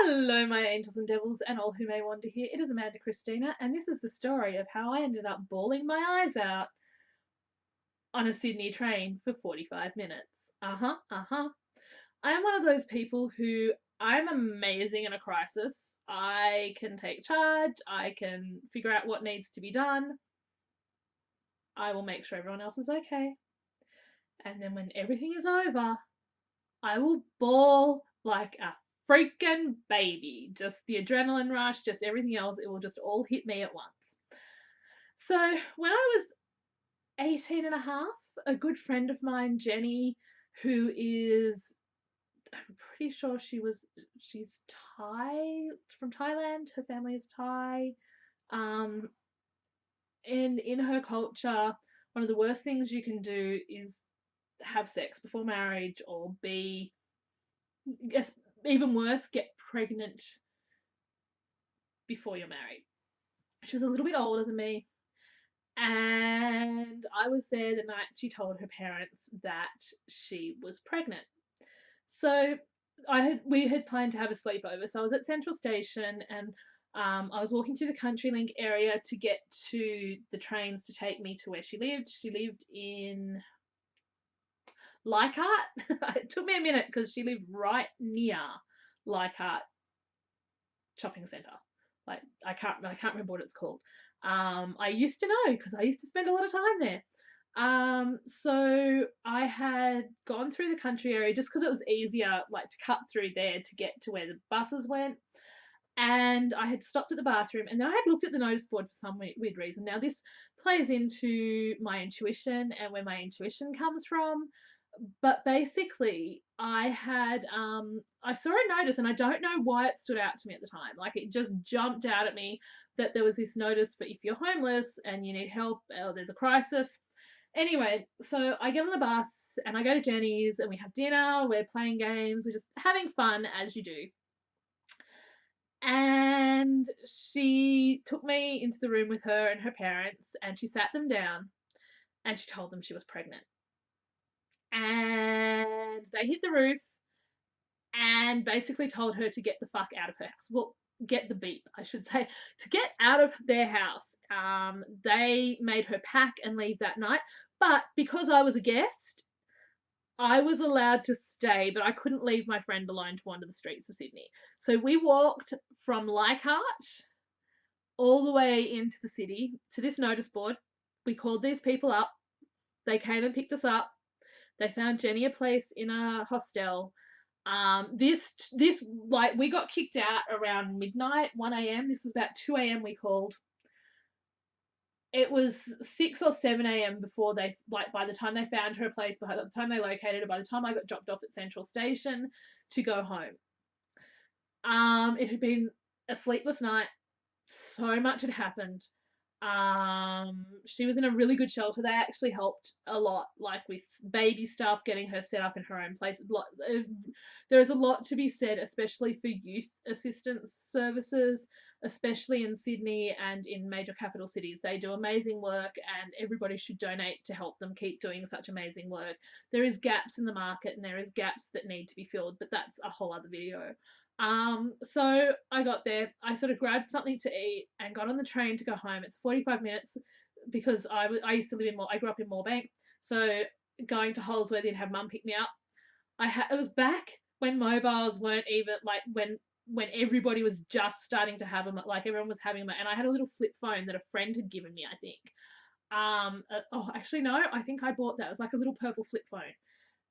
Hello, my angels and devils, and all who may wander here. It is Amanda Christina, and this is the story of how I ended up bawling my eyes out on a Sydney train for 45 minutes. I am one of those people who I'm amazing in a crisis. I can take charge, I can figure out what needs to be done, I will make sure everyone else is okay. And then when everything is over, I will bawl like a freaking baby. Just the adrenaline rush, just everything else, it will just all hit me at once. So when I was 18 and a half, a good friend of mine, Jenny, who is, I'm pretty sure she's Thai, from Thailand, her family is Thai. Um, and in her culture, one of the worst things you can do is have sex before marriage or be, guess, even worse, get pregnant before you're married. She was a little bit older than me, and I was there the night she told her parents that she was pregnant. So we had planned to have a sleepover. So I was at Central Station, and I was walking through the CountryLink area to get to the trains to take me to where she lived. She lived in Leichhardt. It took me a minute because she lived right near Leichhardt shopping centre. Like I can't remember what it's called. I used to know because I used to spend a lot of time there. So I had gone through the country area just because it was easier, like to cut through there to get to where the buses went. And I had stopped at the bathroom, and then I had looked at the notice board for some weird reason. Now this plays into my intuition and where my intuition comes from. But basically, I saw a notice, and I don't know why it stood out to me at the time. Like it just jumped out at me that there was this notice for if you're homeless and you need help, or there's a crisis. Anyway, so I get on the bus and I go to Jenny's and we have dinner, we're playing games, we're just having fun as you do. And she took me into the room with her and her parents, and she sat them down and she told them she was pregnant. And they hit the roof and basically told her to get the fuck out of her house. Well, get the beep, I should say, to get out of their house. They made her pack and leave that night. But because I was a guest, I was allowed to stay, but I couldn't leave my friend alone to wander the streets of Sydney. So we walked from Leichhardt all the way into the city to this notice board. We called these people up. They came and picked us up. They found Jenny a place in a hostel. This like we got kicked out around midnight, 1 a.m. This was about 2 a.m. we called. It was 6 or 7 a.m. before they, like, by the time they found her place, by the time they located her, by the time I got dropped off at Central Station to go home. It had been a sleepless night. So much had happened. She was in a really good shelter. They actually helped a lot, like with baby stuff, getting her set up in her own place. There is a lot to be said, especially for youth assistance services, especially in Sydney and in major capital cities. They do amazing work, and everybody should donate to help them keep doing such amazing work. There is gaps in the market, and there is gaps that need to be filled, but that's a whole other video. So I got there, I sort of grabbed something to eat and got on the train to go home. It's 45 minutes because I used to live in I grew up in Moorebank, so going to Holsworthy and have mum pick me up. It was back when mobiles weren't even, like, when everybody was just starting to have them, like everyone was having them, and I had a little flip phone that a friend had given me, I think. Oh, actually no, I think I bought that. It was like a little purple flip phone.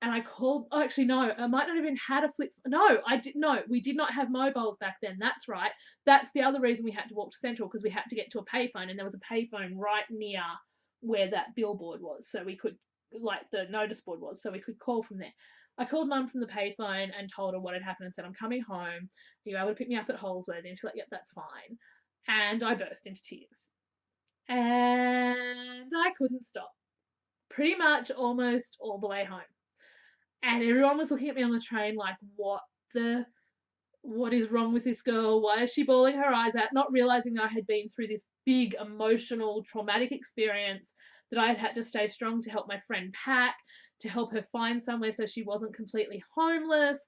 And I called, oh, actually, no, I might not have even had a flip. No, we did not have mobiles back then. That's right. That's the other reason we had to walk to Central, because we had to get to a payphone, and there was a payphone right near where that billboard was. So we could, like the notice board was, so we could call from there. I called mum from the payphone and told her what had happened and said, I'm coming home. Are you able to pick me up at Holsworthy? And she's like, yep, that's fine. And I burst into tears. And I couldn't stop. Pretty much almost all the way home. And everyone was looking at me on the train like, what is wrong with this girl? Why is she bawling her eyes out? Not realizing that I had been through this big emotional traumatic experience, that I had had to stay strong to help my friend pack, to help her find somewhere so she wasn't completely homeless.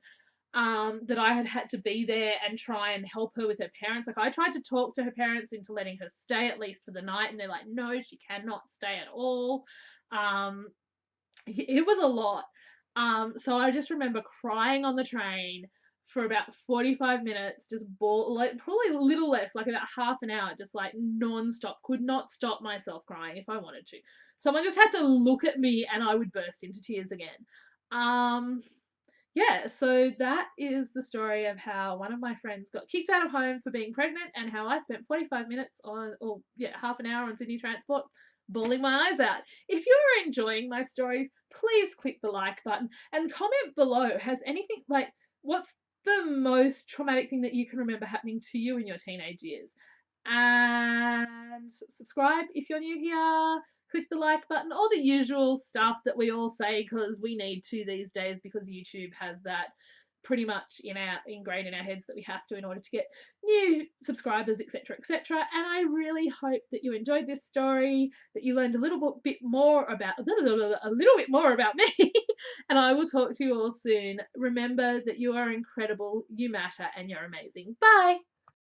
that I had to be there and try and help her with her parents. Like, I tried to talk to her parents into letting her stay at least for the night, and they're like, no, she cannot stay at all. It was a lot. So I just remember crying on the train for about 45 minutes, just like probably a little less, like about half an hour, just like non-stop. Could not stop myself crying if I wanted to. Someone just had to look at me and I would burst into tears again. Um, yeah, so that is the story of how one of my friends got kicked out of home for being pregnant, and how I spent 45 minutes on, or yeah, half an hour on Sydney Transport bawling my eyes out. If you're enjoying my stories, please click the like button and comment below. Has anything, like, what's the most traumatic thing that you can remember happening to you in your teenage years? And subscribe if you're new here. Click the like button, all the usual stuff that we all say because we need to these days, because YouTube has that pretty much ingrained in our heads that we have to in order to get new subscribers, etc., etc. And I really hope that you enjoyed this story, that you learned a little bit more about me, and I will talk to you all soon. Remember that you are incredible, you matter, and you're amazing. Bye.